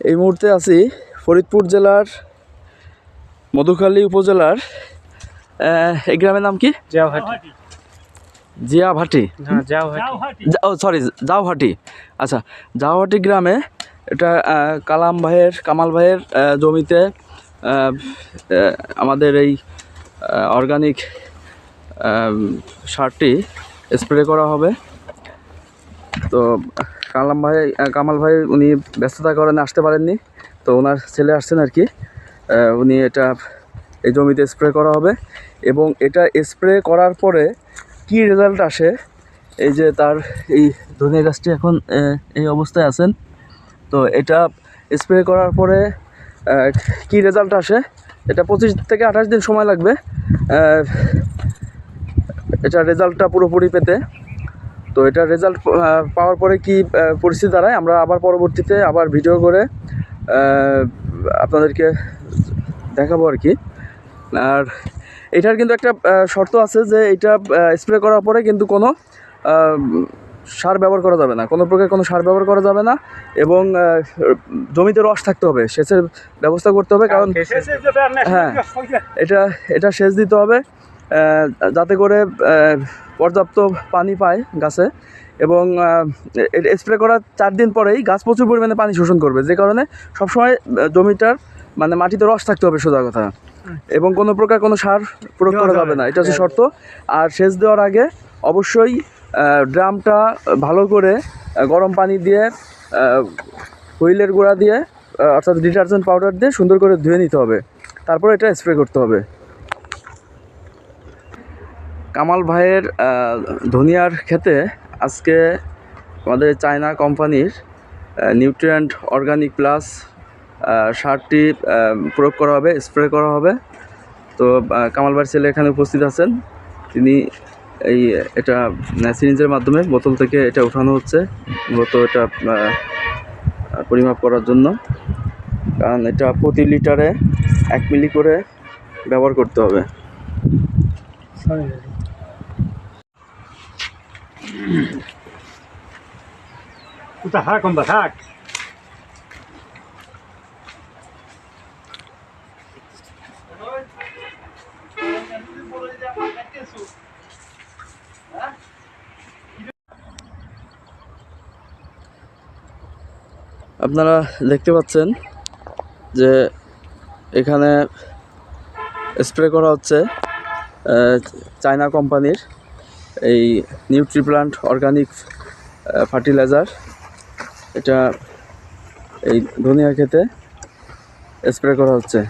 এই মুহূর্তে আছি ফরিদপুর জেলার মধুখালী উপজেলার এই গ্রামের নাম কি? জিয়াভাটি। ও সরি, জাউহাটি। আচ্ছা, জাউহাটি গ্রামে এটা কামাল ভাইয়ের জমিতে আমাদের এই অর্গানিক সারটি স্প্রে করা হবে। তো কামাল ভাই উনি ব্যস্ততার কারণে আসতে পারেননি, তো ওনার ছেলে আসছেন আর কি। উনি এই জমিতে স্প্রে করা হবে এবং এটা স্প্রে করার পরে কি রেজাল্ট আসে, এই যে তার এই ধনিয়া গাছটি এখন এই অবস্থায় আছেন, তো এটা স্প্রে করার পরে কি রেজাল্ট আসে, এটা 25 থেকে 28 দিন সময় লাগবে এটা রেজাল্টটা পুরোপুরি পেতে। তো এটা রেজাল্ট পাওয়ার পরে কি পরিস্থিতি দাঁড়ায় আমরা আবার পরবর্তীতে আবার ভিডিও করে আপনাদেরকে দেখাবো আর কি। আর এটার কিন্তু একটা শর্ত আছে যে এটা স্প্রে করার পরে কিন্তু কোনো সার ব্যবহার করা যাবে না, কোনো প্রকার কোনো সার ব্যবহার করা যাবে না এবং জমিতে রস থাকতে হবে, সেচের ব্যবস্থা করতে হবে। কারণ হ্যাঁ, এটা সেচ দিতে হবে যাতে করে পর্যাপ্ত পানি পায় গাছে। এবং স্প্রে করার 4 দিন পরেই গাছ প্রচুর পরিমাণে পানি শোষণ করবে, যে কারণে সবসময় জমিটার মানে মাটিতে রস থাকতে হবে সোজা কথা, এবং কোনো প্রকার কোনো সার প্রয়োগ করা যাবে না, এটা হচ্ছে শর্ত। আর সেচ দেওয়ার আগে অবশ্যই ড্রামটা ভালো করে গরম পানি দিয়ে হুইলের গুঁড়া দিয়ে অর্থাৎ ডিটারজেন্ট পাউডার দিয়ে সুন্দর করে ধুয়ে নিতে হবে, তারপর এটা স্প্রে করতে হবে। কামাল ভাইয়ের ধনিয়ার ক্ষেতে আজকে আমাদের চায়না কোম্পানির নিউট্রিয়েন্ট অর্গানিক প্লাস সারটি প্রয়োগ করা হবে, স্প্রে করা হবে। তো কামাল ভাইয়ের ছেলে এখানে উপস্থিত আছেন, তিনি এটা সিরিঞ্জের মাধ্যমে বোতল থেকে এটা উঠানো হচ্ছে, মূলত এটা পরিমাপ করার জন্য, কারণ এটা প্রতি লিটারে 1 মিলি করে ব্যবহার করতে হবে। আপনারা দেখতে পাচ্ছেন যে এখানে স্প্রে করা হচ্ছে চায়না কোম্পানির এই নিউট্রিপ্লান্ট অর্গানিক ফার্টিলাইজার। এটা এই ধনিয়া ক্ষেতে স্প্রে করা হচ্ছে।